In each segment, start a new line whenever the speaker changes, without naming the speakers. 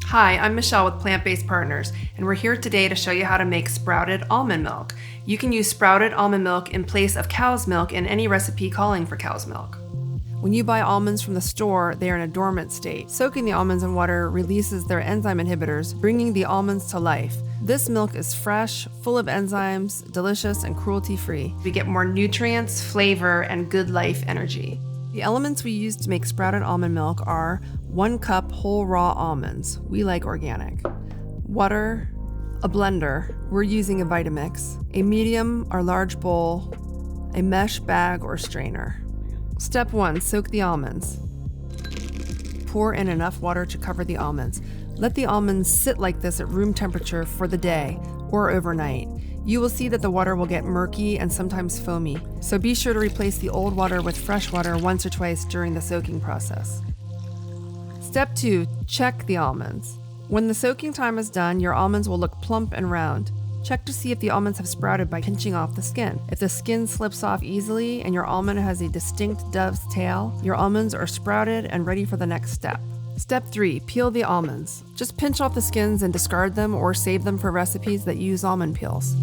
Hi, I'm Michelle with Plant-Based Partners, and we're here today to show you how to make sprouted almond milk. You can use sprouted almond milk in place of cow's milk in any recipe calling for cow's milk. When you buy almonds from the store, they are in a dormant state. Soaking the almonds in water releases their enzyme inhibitors, bringing the almonds to life. This milk is fresh, full of enzymes, delicious, and cruelty-free. We get more nutrients, flavor, and good life energy. The elements we use to make sprouted almond milk are 1 cup whole raw almonds. We like organic. Water, a blender. We're using a Vitamix. A medium or large bowl, a mesh bag or strainer. Step 1, soak the almonds. Pour in enough water to cover the almonds. Let the almonds sit like this at room temperature for the day or overnight. You will see that the water will get murky and sometimes foamy, so be sure to replace the old water with fresh water once or twice during the soaking process. Step 2, check the almonds. When the soaking time is done, your almonds will look plump and round. Check to see if the almonds have sprouted by pinching off the skin. If the skin slips off easily and your almond has a distinct dove's tail, your almonds are sprouted and ready for the next step. Step 3, peel the almonds. Just pinch off the skins and discard them or save them for recipes that use almond peels.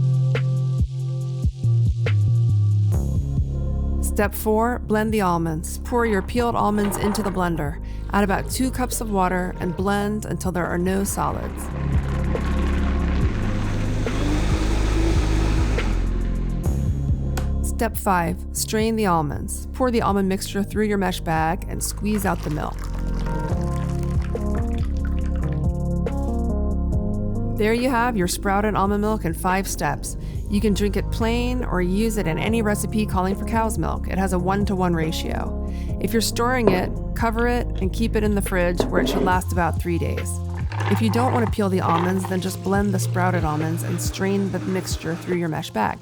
Step 4, blend the almonds. Pour your peeled almonds into the blender. Add about 2 cups of water and blend until there are no solids. Step 5, strain the almonds. Pour the almond mixture through your mesh bag and squeeze out the milk. There you have your sprouted almond milk in 5 steps. You can drink it plain or use it in any recipe calling for cow's milk. It has a 1-to-1 ratio. If you're storing it, cover it and keep it in the fridge where it should last about 3 days. If you don't want to peel the almonds, then just blend the sprouted almonds and strain the mixture through your mesh bag.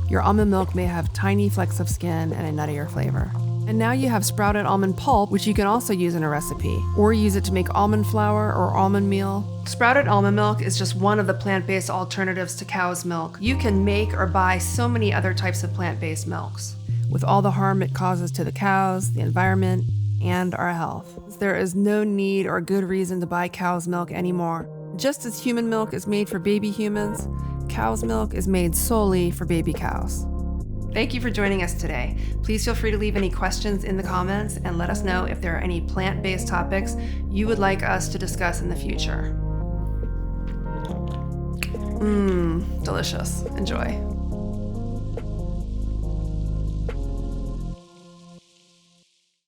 Your almond milk may have tiny flecks of skin and a nuttier flavor. And now you have sprouted almond pulp, which you can also use in a recipe, or use it to make almond flour or almond meal. Sprouted almond milk is just one of the plant-based alternatives to cow's milk. You can make or buy so many other types of plant-based milks, with all the harm it causes to the cows, the environment, and our health. There is no need or good reason to buy cow's milk anymore. Just as human milk is made for baby humans, cow's milk is made solely for baby cows. Thank you for joining us today. Please feel free to leave any questions in the comments and let us know if there are any plant-based topics you would like us to discuss in the future. Delicious. Enjoy.